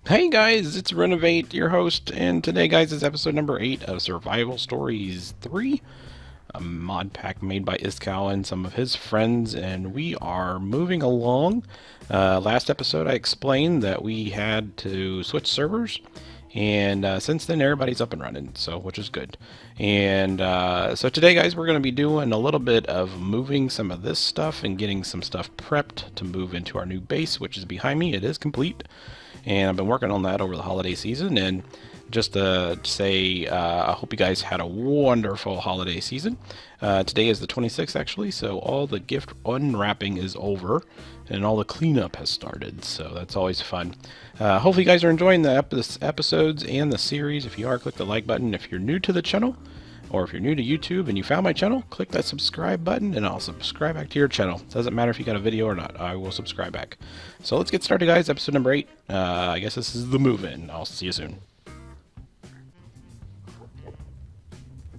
Hey guys, it's Renovate, your host, and today, guys, is episode number 8 of Survival Stories 3, a mod pack made by Iskal and some of his friends, and we are moving along. Last episode, I explained that we had to switch servers, and since then, everybody's up and running, so which is good. And so today, guys, we're going to be doing a little bit of moving some of this stuff and getting some stuff prepped to move into our new base, which is behind me. It is complete. And I've been working on that over the holiday season. And just to say, I hope you guys had a wonderful holiday season. Today is the 26th, actually, so all the gift unwrapping is over, and all the cleanup has started. So that's always fun. Hopefully, you guys are enjoying the episodes and the series. If you are, click the like button. If you're new to the channel, or if you're new to YouTube and you found my channel, click that subscribe button and I'll subscribe back to your channel. Doesn't matter if you got a video or not, I will subscribe back. So let's get started, guys. Episode number 8. I guess this is the move-in. I'll see you soon.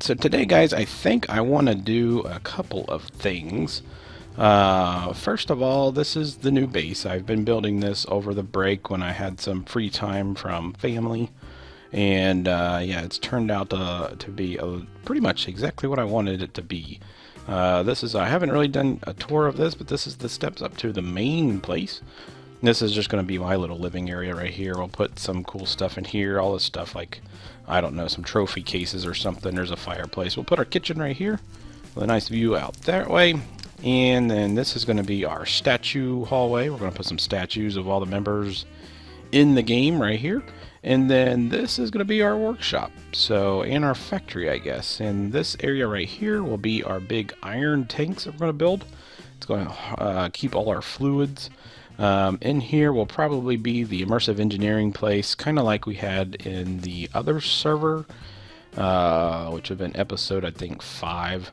So today, guys, I think I want to do a couple of things. First of all, this is the new base. I've been building this over the break when I had some free time from family. And yeah, it's turned out to be pretty much exactly what I wanted it to be. This is, I haven't really done a tour of this, but this is the steps up to the main place. This is just going to be my little living area right here. We'll put some cool stuff in here, all this stuff like, I don't know, some trophy cases or something. There's a fireplace. We'll put our kitchen right here with a nice view out that way. And then this is going to be our statue hallway. We're going to put some statues of all the members in the game right here. And then this is going to be our workshop, so, and our factory, I guess. And this area right here will be our big iron tanks that we're going to build. It's going to keep all our fluids. In here will probably be the immersive engineering place, kind of like we had in the other server, which would have been episode, I think, 5.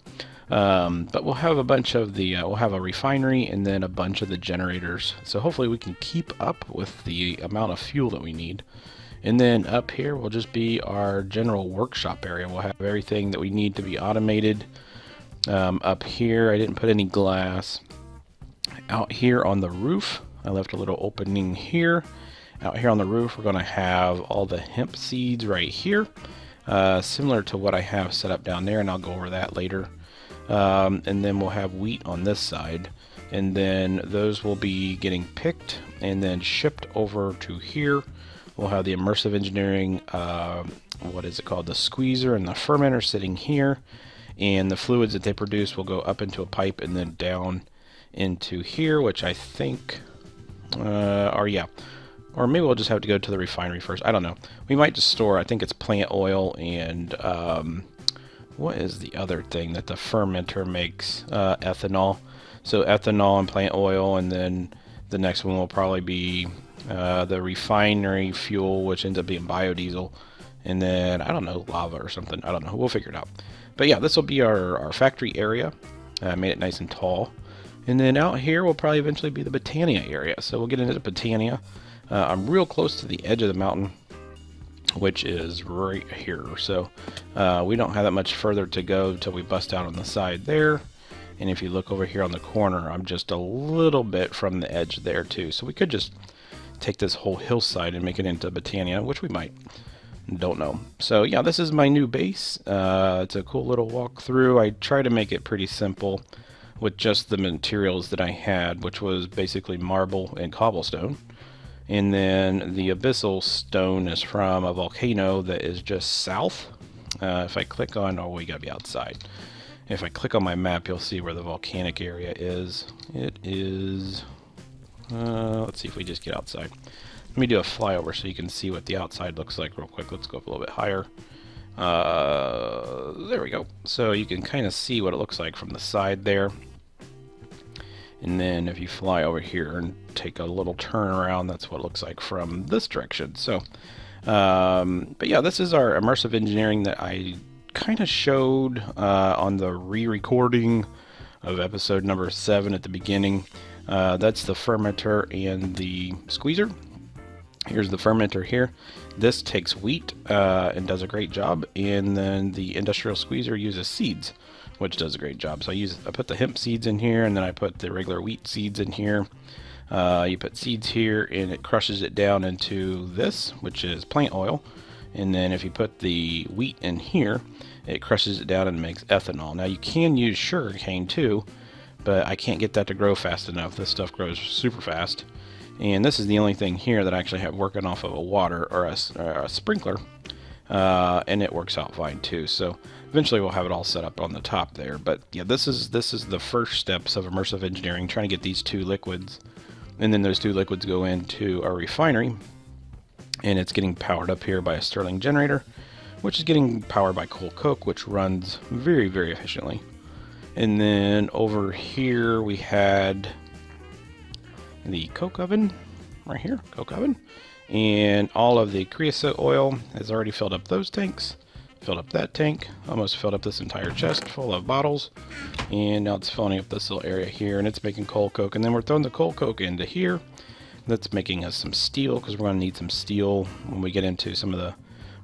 But we'll have a bunch of the, we'll have a refinery and then a bunch of the generators. So hopefully we can keep up with the amount of fuel that we need. And then up here will just be our general workshop area. We'll have everything that we need to be automated. Up here, I didn't put any glass. Out here on the roof, I left a little opening here. Out here on the roof, we're going to have all the hemp seeds right here. Similar to what I have set up down there, and I'll go over that later. And then we'll have wheat on this side. And then those will be getting picked and then shipped over to here. We'll have the immersive engineering, what is it called, the squeezer and the fermenter sitting here, and the fluids that they produce will go up into a pipe and then down into here, which I think, or yeah, or maybe we'll just have to go to the refinery first. I don't know. We might just store, I think it's plant oil and, what is the other thing that the fermenter makes? Ethanol. So ethanol and plant oil, and then the next one will probably be the refinery fuel, which ends up being biodiesel, and then I don't know, lava or something. I don't know. We'll figure it out. But yeah, this will be our factory area. Made it nice and tall. And then out here will probably eventually be the Botania area. So we'll get into Botania. I'm real close to the edge of the mountain, which is right here. So we don't have that much further to go until we bust out on the side there. And if you look over here on the corner, I'm just a little bit from the edge there too. So we could just take this whole hillside and make it into Botania, which we might. Don't know. So yeah, this is my new base. It's a cool little walkthrough. I try to make it pretty simple with just the materials that I had, which was basically marble and cobblestone. And then the abyssal stone is from a volcano that is just south. If I click on, oh, we gotta be outside. If I click on my map, you'll see where the volcanic area is. It is, let's see if we just get outside. Let me do a flyover so you can see what the outside looks like real quick. Let's go up a little bit higher. There we go. So you can kind of see what it looks like from the side there. And then if you fly over here and take a little turn around, that's what it looks like from this direction. So, but yeah, this is our immersive engineering that I kind of showed on the re-recording of episode number 7 at the beginning. That's the fermenter and the squeezer. Here's the fermenter here. This takes wheat and does a great job, and then the industrial squeezer uses seeds, which does a great job. So I put the hemp seeds in here, and then I put the regular wheat seeds in here. You put seeds here, and it crushes it down into this, which is plant oil. And then if you put the wheat in here, it crushes it down and makes ethanol. Now you can use sugarcane too, but I can't get that to grow fast enough. This stuff grows super fast. And this is the only thing here that I actually have working off of a water or a sprinkler, and it works out fine too. So eventually we'll have it all set up on the top there. But yeah, this is the first steps of immersive engineering, trying to get these two liquids, and then those two liquids go into our refinery, and it's getting powered up here by a Stirling generator, which is getting powered by coal coke, which runs very, very efficiently. And then over here we had the coke oven right here, coke oven, and all of the creosote oil has already filled up those tanks, filled up that tank, almost filled up this entire chest full of bottles, and now it's filling up this little area here, and it's making coal coke. And then we're throwing the coal coke into here. That's making us some steel, because we're going to need some steel when we get into some of the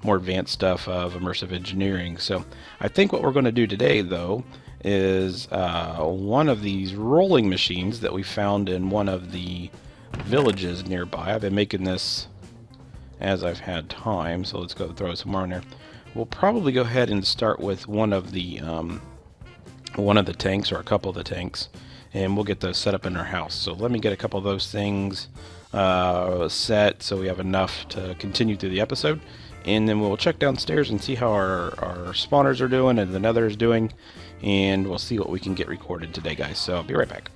more advanced stuff of immersive engineering. So I think what we're going to do today, though, is one of these rolling machines that we found in one of the villages nearby. I've been making this as I've had time, so let's go throw some more in there. We'll probably go ahead and start with one of the tanks, or a couple of the tanks, and we'll get those set up in our house. So let me get a couple of those things set so we have enough to continue through the episode, and then we'll check downstairs and see how our spawners are doing and the nether is doing, and we'll see what we can get recorded today, guys. So I'll be right back.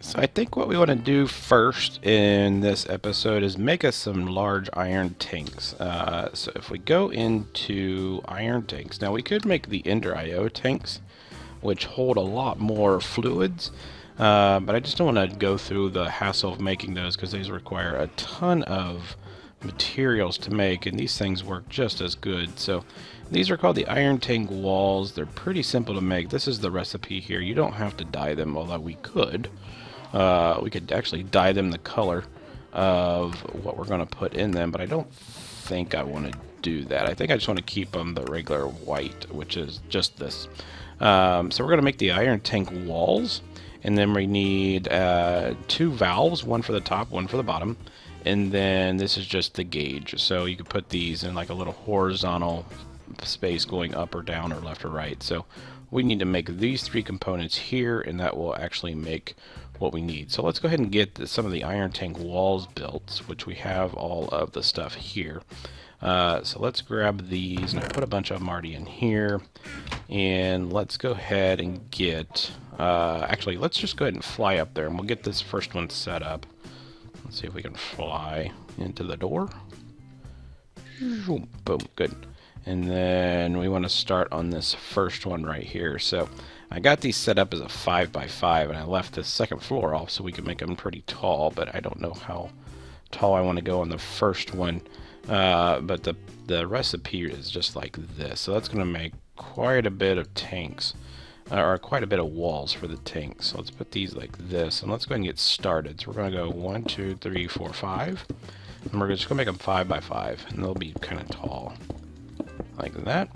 So I think what we want to do first in this episode is make us some large iron tanks. So if we go into iron tanks, now we could make the Ender IO tanks, which hold a lot more fluids, but I just don't want to go through the hassle of making those, because these require a ton of materials to make, and these things work just as good. So these are called the iron tank walls. They're pretty simple to make. This is the recipe here. You don't have to dye them, although we could. We could actually dye them the color of what we're going to put in them, but I don't think I want to do that. I think I just want to keep them the regular white, which is just this. So we're going to make the iron tank walls, and then we need 2 valves, one for the top, one for the bottom, and then this is just the gauge. So you could put these in like a little horizontal space going up or down or left or right. So we need to make these 3 components here, and that will actually make what we need. So let's go ahead and get some of the iron tank walls built, which we have all of the stuff here. So let's grab these, and I put a bunch of them already in here, and let's go ahead and get actually, let's just go ahead and fly up there, and we'll get this first one set up. Let's see if we can fly into the door. Boom, good. And then we want to start on this first one right here. So I got these set up as a 5x5, and I left the second floor off so we could make them pretty tall, but I don't know how tall I want to go on the first one. But the recipe is just like this. So that's going to make quite a bit of tanks, or quite a bit of walls for the tanks. So let's put these like this, and let's go ahead and get started. So we're going to go 1, 2, 3, 4, 5, and we're just going to make them 5x5, and they'll be kind of tall like that.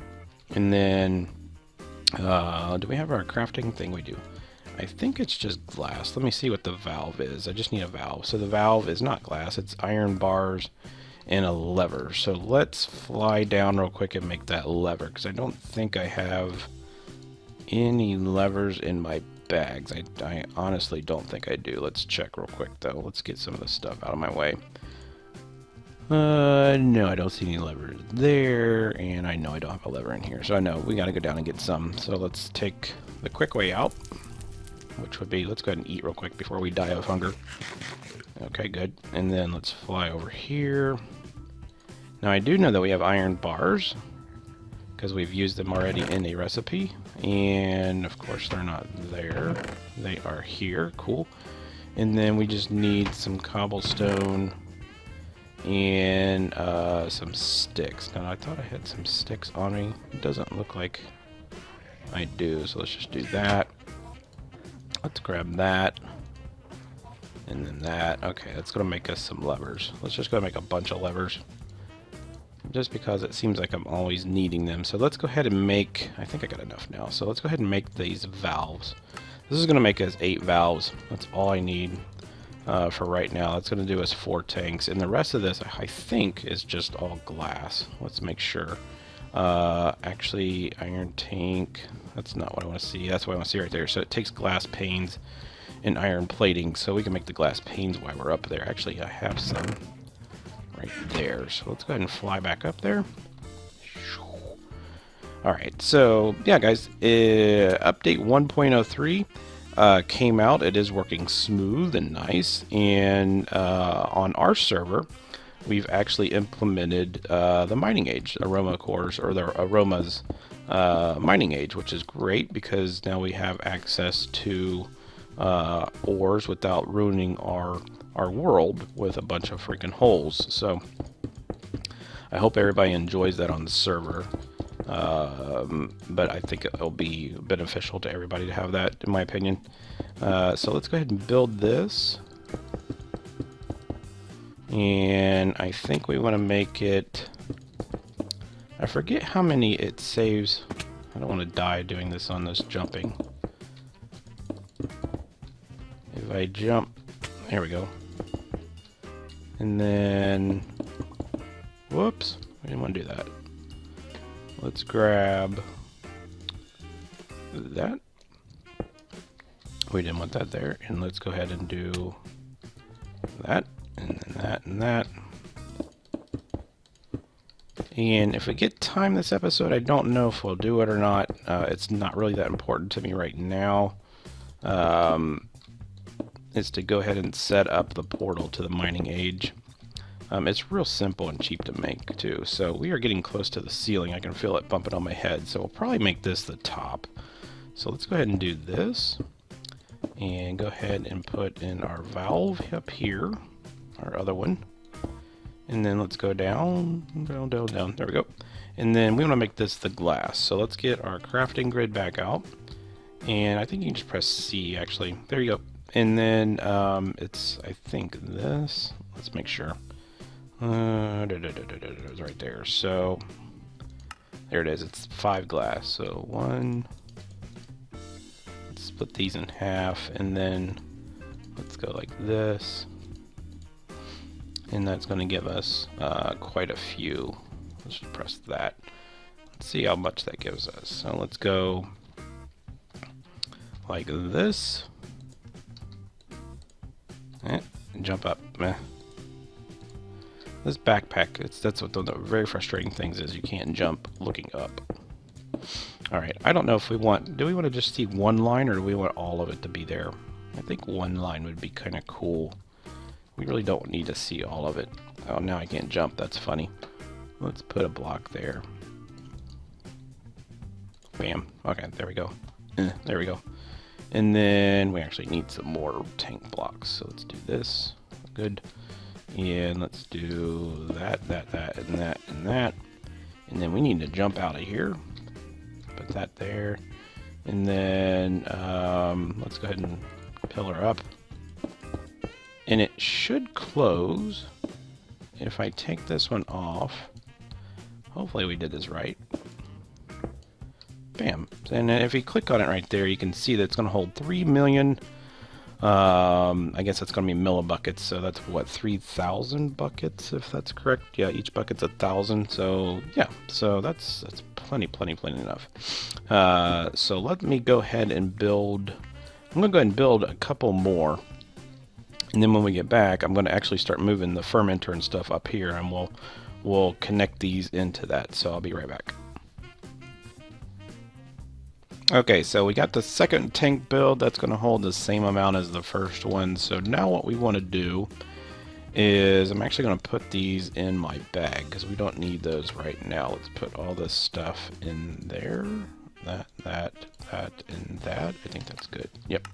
And then do we have our crafting thing? We do. I think it's just glass. Let me see what the valve is. I just need a valve. So the valve is not glass, it's iron bars and a lever. So let's fly down real quick and make that lever, because I don't think I have any levers in my bags. I honestly don't think I do. Let's check real quick though. Let's get some of the stuff out of my way. No, I don't see any levers there, and I know I don't have a lever in here, so I know we gotta go down and get some. So let's take the quick way out, which would be, let's go ahead and eat real quick before we die of hunger. Okay, good. And then let's fly over here. Now I do know that we have iron bars, because we've used them already in a recipe, and of course they're not there. They are here. Cool. And then we just need some cobblestone and some sticks. Now I thought I had some sticks on me. It doesn't look like I do, so let's just do that. Let's grab that. And then that. Okay, that's going to make us some levers. Let's just go make a bunch of levers. Just because it seems like I'm always needing them. So let's go ahead and make, I think I got enough now. So let's go ahead and make these valves. This is going to make us 8 valves. That's all I need for right now. That's going to do us 4 tanks. And the rest of this, I think, is just all glass. Let's make sure. Actually, iron tank, that's not what I want to see. That's what I want to see right there. So it takes glass panes and iron plating. So we can make the glass panes while we're up there. Actually, I have some right there. So let's go ahead and fly back up there. Alright, so yeah guys, update 1.03 came out. It is working smooth and nice, and on our server we've actually implemented the mining age, aroma cores, or the aromas mining age, which is great because now we have access to ores without ruining our world with a bunch of freaking holes. So I hope everybody enjoys that on the server. But I think it'll be beneficial to everybody to have that, in my opinion. So let's go ahead and build this. And I think we want to make it, I forget how many it saves. I don't want to die doing this on this jumping. If I jump, there we go. And then, whoops, we didn't want to do that. Let's grab that. We didn't want that there. And let's go ahead and do that, and then that, and that. And if we get time this episode, I don't know if we'll do it or not. It's not really that important to me right now. Is to go ahead and set up the portal to the mining age. It's real simple and cheap to make too. So we are getting close to the ceiling. I can feel it bumping on my head. So we'll probably make this the top. So let's go ahead and do this. And go ahead and put in our valve up here. Our other one. And then let's go down, down, down, down. There we go. And then we want to make this the glass. So let's get our crafting grid back out. And I think you can just press C actually. There you go. And then it's, I think, this. Let's make sure. It's right there. So there it is. It's 5 glass. So 1. Let's split these in half, and then let's go like this. And that's going to give us quite a few. Let's just press that. Let's see how much that gives us. So let's go like this. Jump up. This backpack, that's what the very frustrating things is. You can't jump looking up. Alright, I don't know if we want, do we want to just see one line, or do we want all of it to be there? I think one line would be kind of cool. We really don't need to see all of it. Oh, now I can't jump. That's funny. Let's put a block there. Bam. Okay, there we go. There we go. And then we actually need some more tank blocks. So let's do this. Good. And let's do that, that, and that, and that. And then we need to jump out of here. Put that there. And then let's go ahead and pillar up. And it should close if I take this one off. Hopefully we did this right. Bam. And if you click on it right there, you can see that it's going to hold 3 million. I guess that's going to be millibuckets. So that's what, 3,000 buckets, if that's correct. Yeah, each bucket's 1,000. So yeah, so that's plenty enough. So let me go ahead and build. I'm going to go ahead and build a couple more. And then when we get back, I'm going to actually start moving the fermenter and stuff up here, and we'll connect these into that. So I'll be right back. Okay, so we got the second tank build. That's going to hold the same amount as the first one. So now what we want to do is I'm actually going to put these in my bag because we don't need those right now. Let's put all this stuff in there. That, and that. I think that's good. Yep.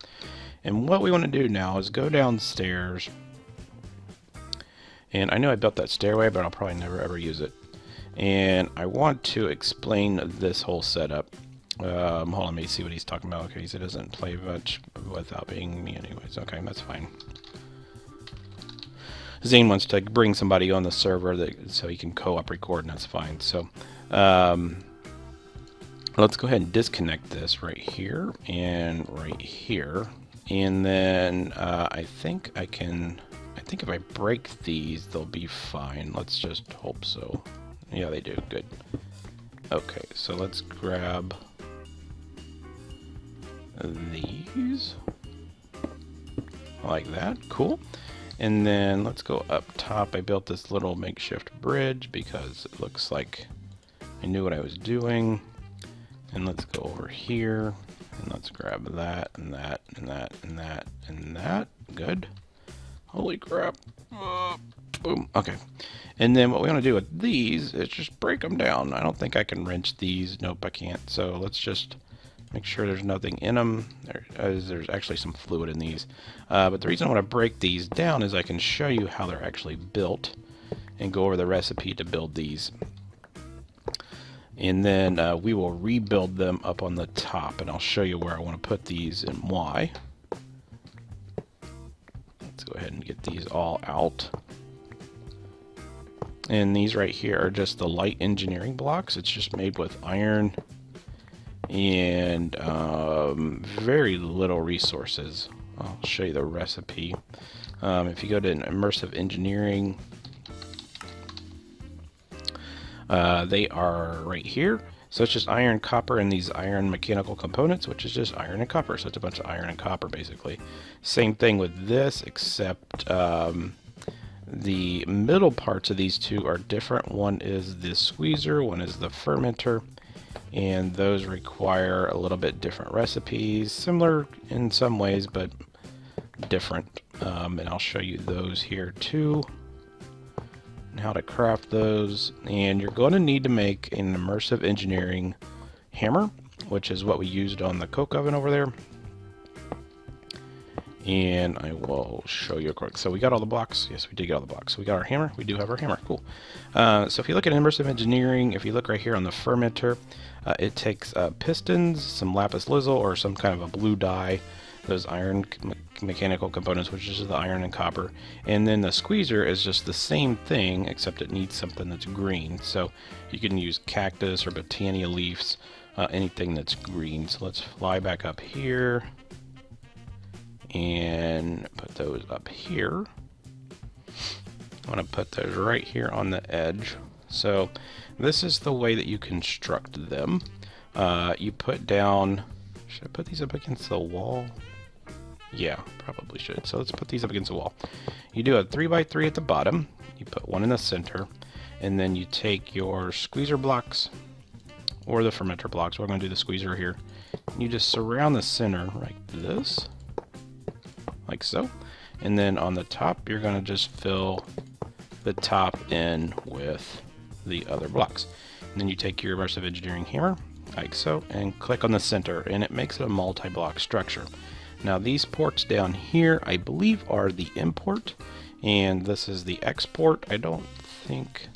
And what we want to do now is go downstairs. And I know I built that stairway, but I'll probably never ever use it. And I want to explain this whole setup. Hold on, let me see what he's talking about. Okay, he said doesn't play much without being me anyways. Okay, that's fine. Zane wants to bring somebody on the server so he can co-op record, and that's fine. So let's go ahead and disconnect this right here and right here. And then I think if I break these, they'll be fine. Let's just hope so. Yeah, they do. Good. Okay, so let's grab these like that. Cool. And then let's go up top. I built this little makeshift bridge because it looks like I knew what I was doing. And let's go over here and let's grab that and that and that and that and that. Good. Holy crap. Boom. Okay. And then what we want to do with these is just break them down. I don't think I can wrench these. Nope, I can't. So let's just make sure there's nothing in them. There's actually some fluid in these. But the reason I want to break these down is I can show you how they're actually built and go over the recipe to build these. And then we will rebuild them up on the top, and I'll show you where I want to put these and why. Let's go ahead and get these all out. And these right here are just the light engineering blocks. It's just made with iron and very little resources. I'll show you the recipe. If you go to immersive engineering, they are right here. So it's just iron, copper, and these iron mechanical components, which is just iron and copper. So it's a bunch of iron and copper, basically. Same thing with this, except the middle parts of these two are different. One is the squeezer, one is the fermenter, and those require a little bit different recipes. Similar in some ways, but different. And I'll show you those here too, and how to craft those. And you're going to need to make an immersive engineering hammer, which is what we used on the coke oven over there. And I will show you quick. So we got all the blocks. Yes, we did get all the blocks. So we got our hammer. We do have our hammer. Cool. So if you look at immersive engineering, if you look right here on the fermenter, it takes pistons, some lapis lazuli, or some kind of a blue dye, those iron mechanical components, which is the iron and copper. And then the squeezer is just the same thing, except it needs something that's green. So you can use cactus or botania leaves, anything that's green. So let's fly back up here and put those up here. I want to put those right here on the edge. So this is the way that you construct them. You put down, should I put these up against the wall? Yeah, probably should. So let's put these up against the wall. You do a 3x3 at the bottom, you put one in the center, and then you take your squeezer blocks or the fermenter blocks. We're going to do the squeezer here. You just surround the center like this, like so. And then on the top, you're going to just fill the top in with the other blocks. And then you take your immersive engineering hammer, like so, and click on the center, and it makes it a multi-block structure. Now these ports down here, I believe, are the import, and this is the export, I don't think.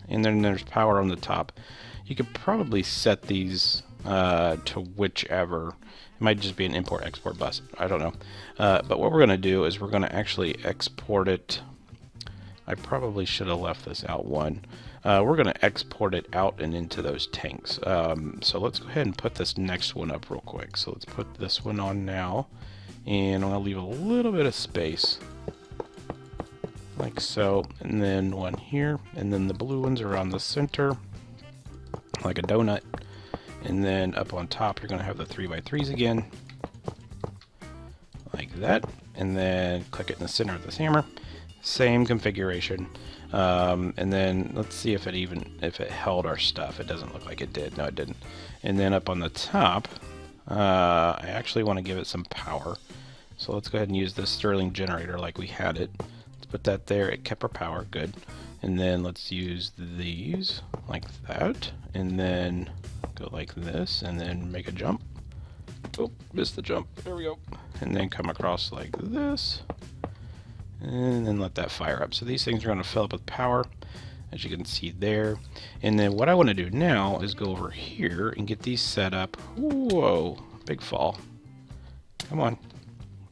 And then there's power on the top. You could probably set these to whichever. It might just be an import-export bus. I don't know. But what we're going to do is we're going to actually export it. I probably should have left this out one. We're going to export it out and into those tanks. So let's go ahead and put this next one up real quick. So let's put this one on now. And I'm going to leave a little bit of space, like so. And then one here. And then the blue ones are on the center, like a donut. And then up on top, you're going to have the 3x3s again, like that. And then click it in the center of this hammer. Same configuration. And then let's see if it held our stuff. It doesn't look like it did. No, it didn't. And then up on the top, I actually want to give it some power. So let's go ahead and use this Stirling generator like we had it. Let's put that there. It kept our power. Good. And then let's use these like that. And then go like this. And then make a jump. Oh, missed the jump. There we go. And then come across like this. And then let that fire up. So these things are going to fill up with power, as you can see there. And then what I want to do now is go over here and get these set up. Whoa, big fall. Come on,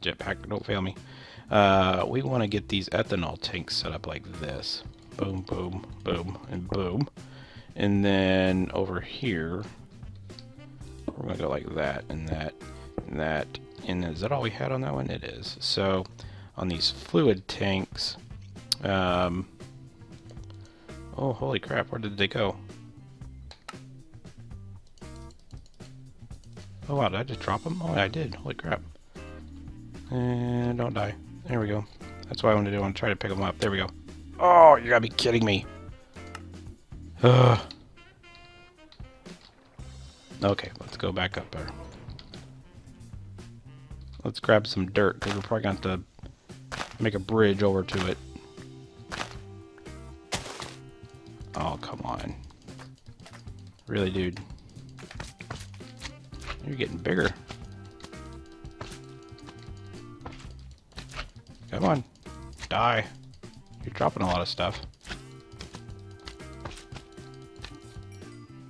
jetpack, don't fail me. We want to get these ethanol tanks set up like this. Boom, boom, boom, and boom. And then over here, we're going to go like that, and that, and that. And is that all we had on that one? It is. So on these fluid tanks, oh, holy crap, where did they go? Oh wow, did I just drop them? Oh, I did. Holy crap. And don't die. There we go. That's what I want to do. I want to try to pick them up. There we go. Oh, you gotta be kidding me. Ugh. Okay, let's go back up there. Let's grab some dirt, because we're probably going to have to make a bridge over to it. Oh, come on. Really, dude? You're getting bigger. Come on. Die. You're dropping a lot of stuff.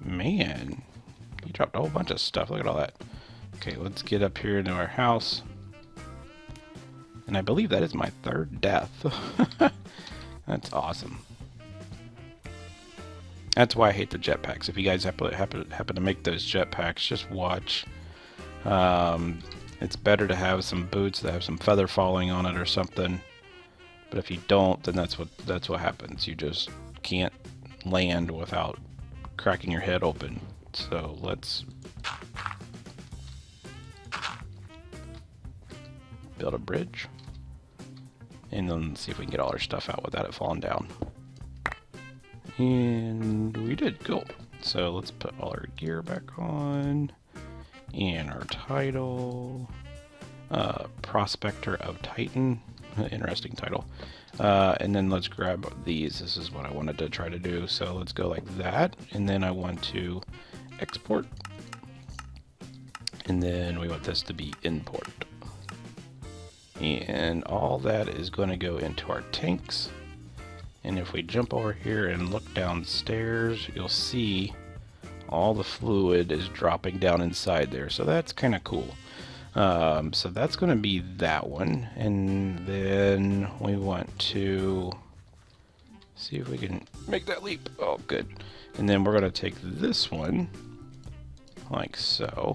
Man. You dropped a whole bunch of stuff. Look at all that. Okay, let's get up here into our house. And I believe that is my third death. That's awesome. That's why I hate the jetpacks. If you guys happen to make those jetpacks, just watch. It's better to have some boots that have some feather falling on it or something. But if you don't, then that's what happens. You just can't land without cracking your head open. So let's build a bridge, and then see if we can get all our stuff out without it falling down. And we did. Cool. So let's put all our gear back on, and our title, Prospector of Titan. Interesting title. And then let's grab these. This is what I wanted to try to do. So let's go like that, and then I want to export, and then we want this to be import. And all that is going to go into our tanks. And if we jump over here and look downstairs, you'll see all the fluid is dropping down inside there. So that's kind of cool. So that's going to be that one. And then we want to see if we can make that leap. Oh, good. And then we're going to take this one like so.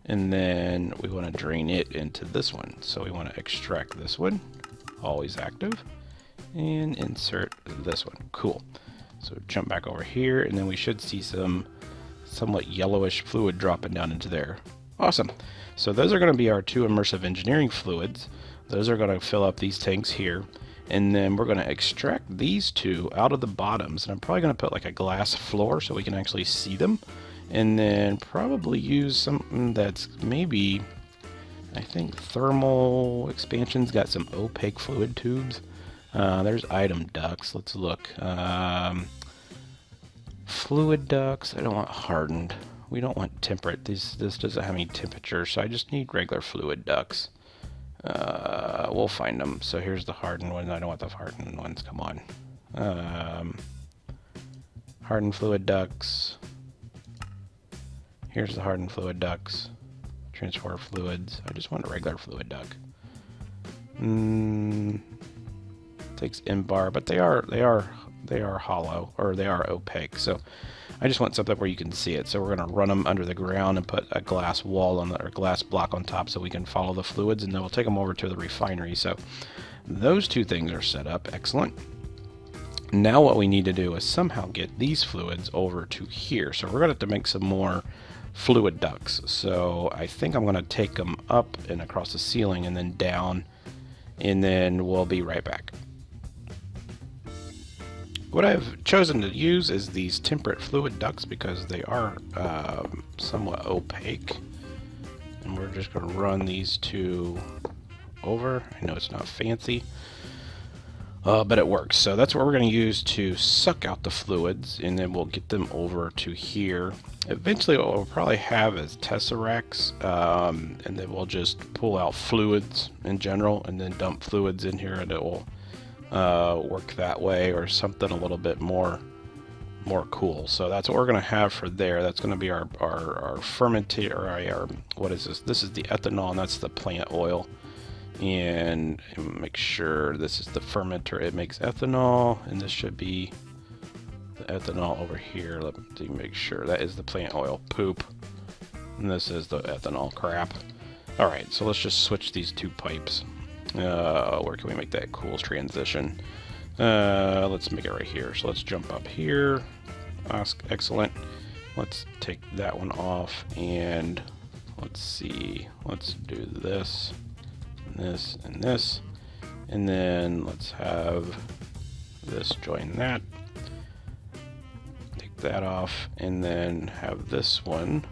And then we want to drain it into this one. So we want to extract this one, always active, and insert this one. Cool. So jump back over here, and then we should see some somewhat yellowish fluid dropping down into there. Awesome. So those are going to be our two immersive engineering fluids. Those are going to fill up these tanks here. And then we're going to extract these two out of the bottoms. And I'm probably going to put like a glass floor so we can actually see them. And then probably use something that's maybe, I think thermal expansion's got some opaque fluid tubes. There's item ducts. Let's look. Fluid ducts. I don't want hardened. We don't want temperate. This doesn't have any temperature, so I just need regular fluid ducts. We'll find them. So here's the hardened one. I don't want the hardened ones. Come on. Hardened fluid ducts. Here's the hardened fluid ducts. Transfer fluids. I just want a regular fluid duct. Takes M-bar, but they are hollow, or they are opaque. So I just want something where you can see it. So we're going to run them under the ground and put a glass wall on or glass block on top so we can follow the fluids, and then we'll take them over to the refinery. So those two things are set up. Excellent. Now what we need to do is somehow get these fluids over to here. So we're going to have to make some more fluid ducts. So I think I'm going to take them up and across the ceiling and then down, and then we'll be right back. What I've chosen to use is these temperate fluid ducts because they are somewhat opaque. And we're just going to run these two over. I know it's not fancy, but it works. So that's what we're going to use to suck out the fluids, and then we'll get them over to here. Eventually what we'll probably have is tesseracts, and then we'll just pull out fluids in general and then dump fluids in here, and it will work that way, or something a little bit more cool. So that's what we're going to have for there. That's going to be our fermented, or our, what is this? This is the ethanol, and that's the plant oil. and make sure this is the fermenter. It makes ethanol, and this should be the ethanol over here. Let me make sure that is the plant oil poop, and this is the ethanol crap. All right, so let's just switch these two pipes. Where can we make that cool transition? Let's make it right here. So let's jump up here. Excellent. Let's take that one off, and let's see. Let's do this, and this, and this, and then let's have this join that. Take that off, and then have this one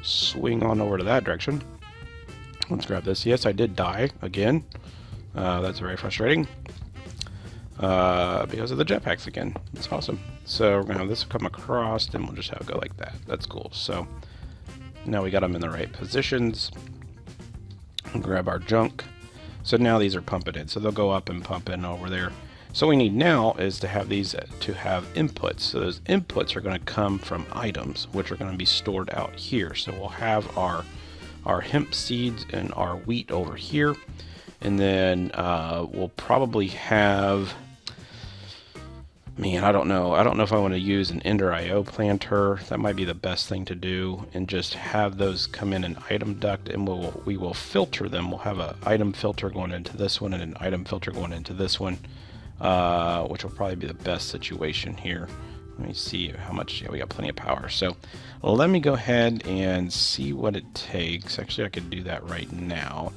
swing on over to that direction. Let's grab this. Yes, I did die again. That's very frustrating. Because of the jetpacks again. It's awesome. So we're going to have this come across, and we'll just have it go like that. That's cool. So now we got them in the right positions. Grab our junk. So now these are pumping in. So they'll go up and pump in over there. So what we need now is to have these to have inputs. So those inputs are going to come from items, which are going to be stored out here. So we'll have our hemp seeds and our wheat over here. And then we'll probably have, man, I don't know if I want to use an Ender IO planter. That might be the best thing to do, and just have those come in an item duct, and we will filter them. We'll have an item filter going into this one and an item filter going into this one, which will probably be the best situation here. Let me see how much. Yeah, we got plenty of power. So let me go ahead and see what it takes. Actually, I could do that right now.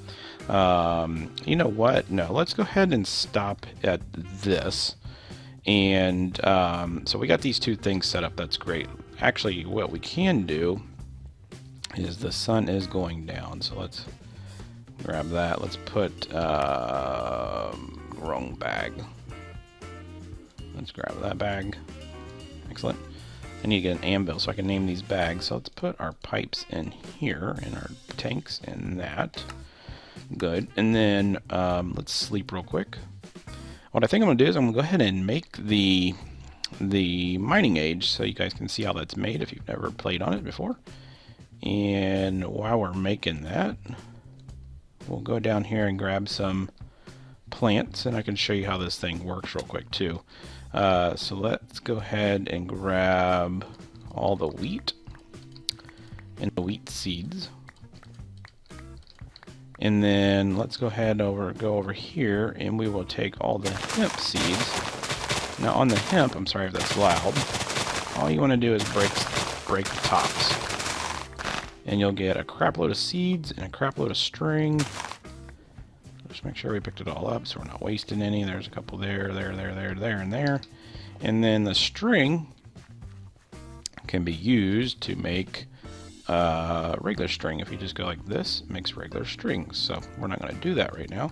You know what? No, let's go ahead and stop at this. And so we got these two things set up. That's great. Actually, what we can do is the sun is going down. So let's grab that. Let's put wrong bag. Let's grab that bag. Excellent. I need to get an anvil so I can name these bags. So let's put our pipes in here and our tanks in that. Good. And then let's sleep real quick. What I think I'm going to do is I'm going to go ahead and make the mining age so you guys can see how that's made if you've never played on it before. And while we're making that, we'll go down here and grab some plants, and I can show you how this thing works real quick too. So let's go ahead and grab all the wheat and the wheat seeds. And then let's go ahead go over here, and we will take all the hemp seeds. Now on the hemp, I'm sorry if that's loud, all you want to do is break the tops. And you'll get a crap load of seeds and a crap load of string. Just make sure we picked it all up so we're not wasting any. There's a couple there, and there. And then the string can be used to make regular string. If you just go like this, it makes regular strings. So we're not going to do that right now.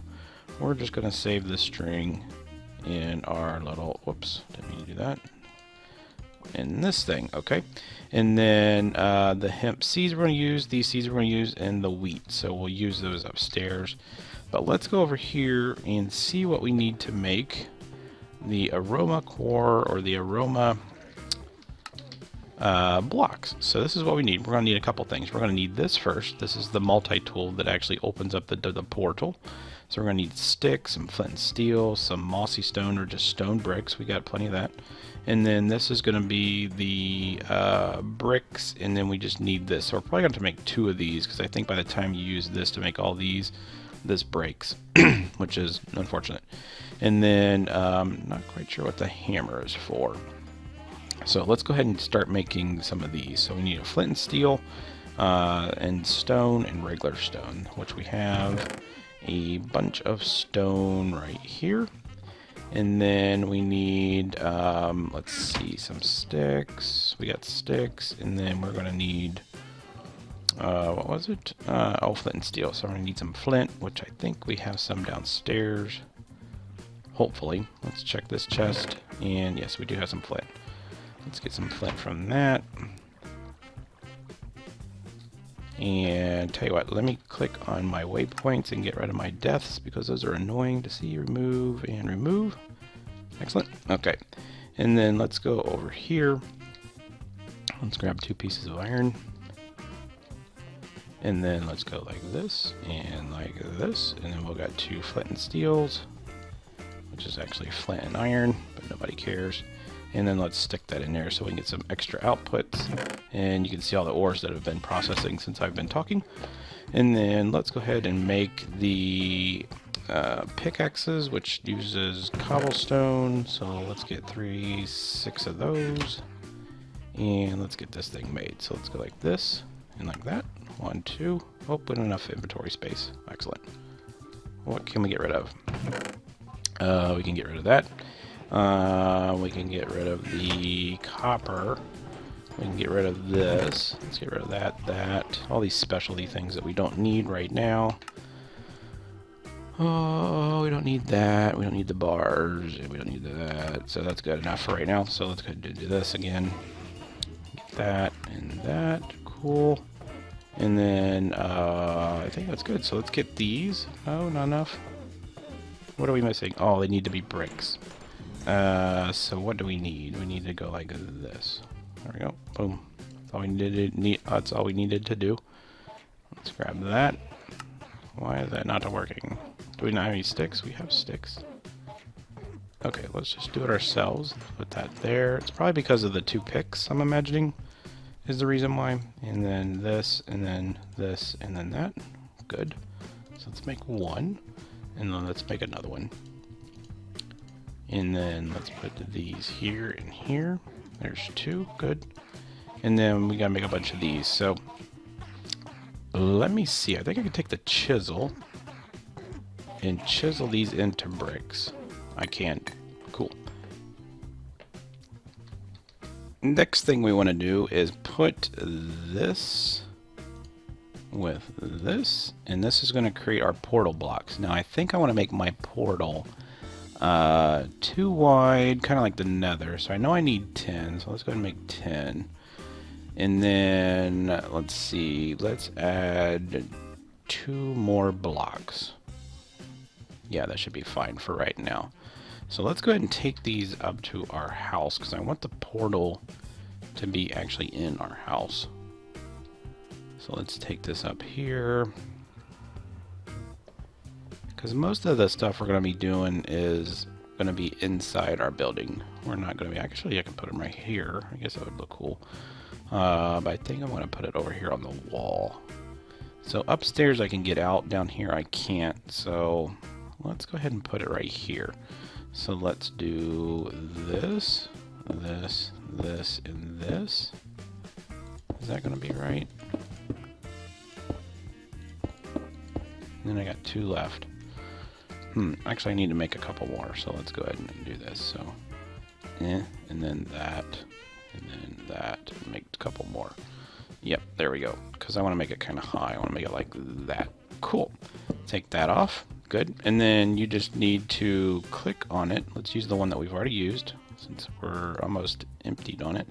We're just going to save the string in our little, whoops, didn't mean to do that, in this thing. Okay. And then the hemp seeds we're going to use, these seeds we're going to use, and the wheat. So we'll use those upstairs. But let's go over here and see what we need to make the aroma core, or the aroma blocks. So this is what we need. We're going to need a couple things. We're going to need this first. This is the multi-tool that actually opens up the portal. So we're going to need sticks, some flint and steel, some mossy stone or just stone bricks. We got plenty of that. And then this is going to be the bricks, and then we just need this. So we're probably going to make 2 of these, because I think by the time you use this to make all these, this breaks, which is unfortunate. And then not quite sure what the hammer is for. So let's go ahead and start making some of these. So we need a flint and steel, and stone and regular stone, which we have a bunch of stone right here. And then we need, let's see, some sticks. We got sticks, and then we're going to need, what was it? Oh, flint and steel. So we're going to need some flint, which I think we have some downstairs. Hopefully. Let's check this chest. And yes, we do have some flint. Let's get some flint from that. And tell you what, let me click on my waypoints and get rid of my deaths, because those are annoying to see. Remove and remove. Excellent. Okay. And then let's go over here. Let's grab 2 pieces of iron. And then let's go like this and like this. And then we've got 2 flint and steels, which is actually flint and iron, but nobody cares. And then let's stick that in there so we can get some extra outputs. And you can see all the ores that have been processing since I've been talking. And then let's go ahead and make the pickaxes, which uses cobblestone. So let's get 6 of those. And let's get this thing made. So let's go like this and like that. 1, 2. Oh, we don't have enough inventory space. Excellent. What can we get rid of? We can get rid of that. We can get rid of the copper. We can get rid of this. Let's get rid of that. All these specialty things that we don't need right now. Oh, we don't need that. We don't need the bars. We don't need that. So that's good enough for right now. So let's go ahead and do this again. Get that and that. Cool. And then I think that's good. So let's get these. Oh, not enough. What are we missing? Oh, they need to be bricks. So what do we need? We need to go like this. There we go. Boom. That's all we needed to do. Let's grab that. Why is that not working? Do we not have any sticks? We have sticks. Okay, let's just do it ourselves. Put that there. It's probably because of the 2 picks, I'm imagining, is the reason why. And then this, and then this, and then that. Good. So let's make 1. And then let's make another one. And then let's put these here and here. There's 2. Good. And then we gotta make a bunch of these. So let me see. I think I can take the chisel and chisel these into bricks. I can. Cool. Next thing we want to do is put this with this, and this is going to create our portal blocks. Now I think I want to make my portal 2 wide, kind of like the nether. So I know I need 10, so let's go ahead and make 10. And then let's see, let's add 2 more blocks. Yeah, that should be fine for right now. So let's go ahead and take these up to our house, because I want the portal to be actually in our house. So let's take this up here, because most of the stuff we're going to be doing is going to be inside our building. We're not going to be, actually I can put them right here. I guess that would look cool. But I think I'm going to put it over here on the wall. So upstairs I can get out, down here I can't. So let's go ahead and put it right here. So let's do this, this, this, and this. Is that going to be right? And then I got 2 left. Actually I need to make a couple more, so let's go ahead and do this. So, and then that, and then that, and make a couple more. Yep, there we go. Because I want to make it kind of high. I want to make it like that. Cool. Take that off. Good. And then you just need to click on it. Let's use the one that we've already used, since we're almost emptied on it.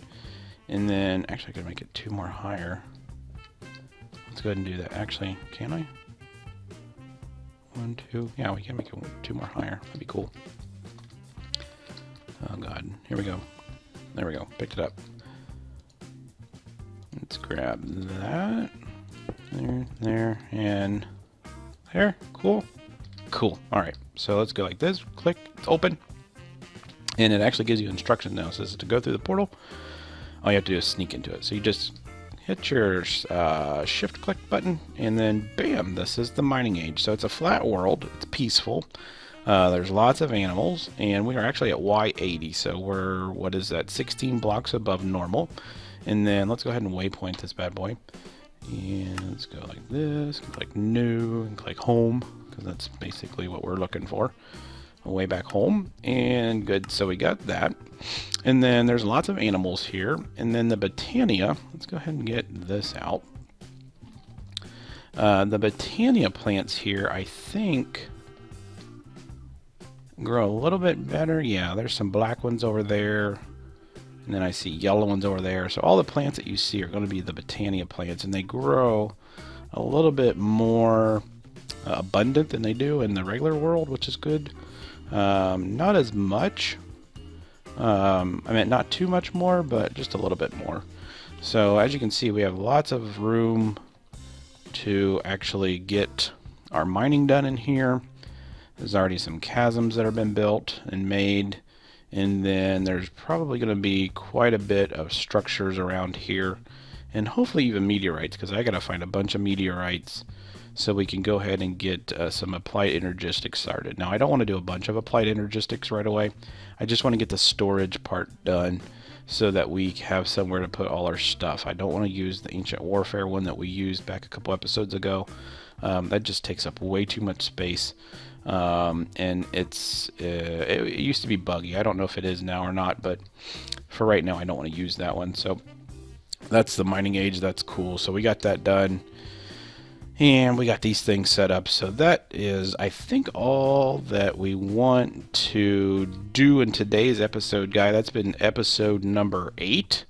And then, actually I could make it 2 more higher. Let's go ahead and do that. Actually, can I? 1, 2. Yeah, we can make it 2 more higher. That'd be cool. Oh god. Here we go. There we go. Picked it up. Let's grab that. There, and there. Cool. Cool. Alright. So let's go like this. Click. It's open. And it actually gives you instructions now. It says to go through the portal. All you have to do is sneak into it. So you just hit your shift click button, and then bam, this is the mining age. So it's a flat world. It's peaceful. There's lots of animals, and we are actually at Y80. So we're, what is that, 16 blocks above normal. And then let's go ahead and waypoint this bad boy. And let's go like this, click new, and click home, because that's basically what we're looking for. Way back home, and good. So we got that. And then there's lots of animals here. And then the Botania, let's go ahead and get this out. The Botania plants here, I think, grow a little bit better. Yeah, there's some black ones over there. And then I see yellow ones over there. So all the plants that you see are going to be the Botania plants, and they grow a little bit more abundant than they do in the regular world, which is good. Not as much. I mean, not too much more, but just a little bit more. So as you can see, we have lots of room to actually get our mining done in here. There's already some chasms that have been built and made, and then there's probably going to be quite a bit of structures around here, and hopefully even meteorites, because I got to find a bunch of meteorites so we can go ahead and get some applied energistics started. Now, I don't want to do a bunch of applied energistics right away. I just want to get the storage part done so that we have somewhere to put all our stuff. I don't want to use the ancient warfare one that we used back a couple episodes ago. That just takes up way too much space. And it used to be buggy. I don't know if it is now or not, but for right now I don't want to use that one. So that's the mining age. That's cool. So we got that done. And we got these things set up. So that is, I think, all that we want to do in today's episode, guy. That's been episode number 8.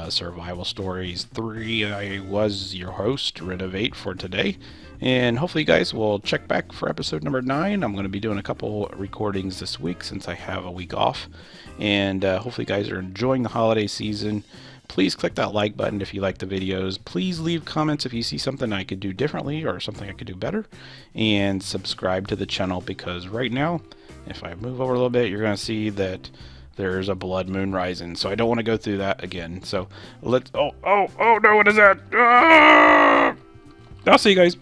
Survival Stories 3. I was your host, Renovate, for today. And hopefully you guys will check back for episode number 9. I'm going to be doing a couple recordings this week since I have a week off. And hopefully you guys are enjoying the holiday season. Please click that like button if you like the videos. Please leave comments if you see something I could do differently or something I could do better. And subscribe to the channel, because right now, if I move over a little bit, you're going to see that there's a blood moon rising. So I don't want to go through that again. So let's... Oh no, what is that? Ah! I'll see you guys.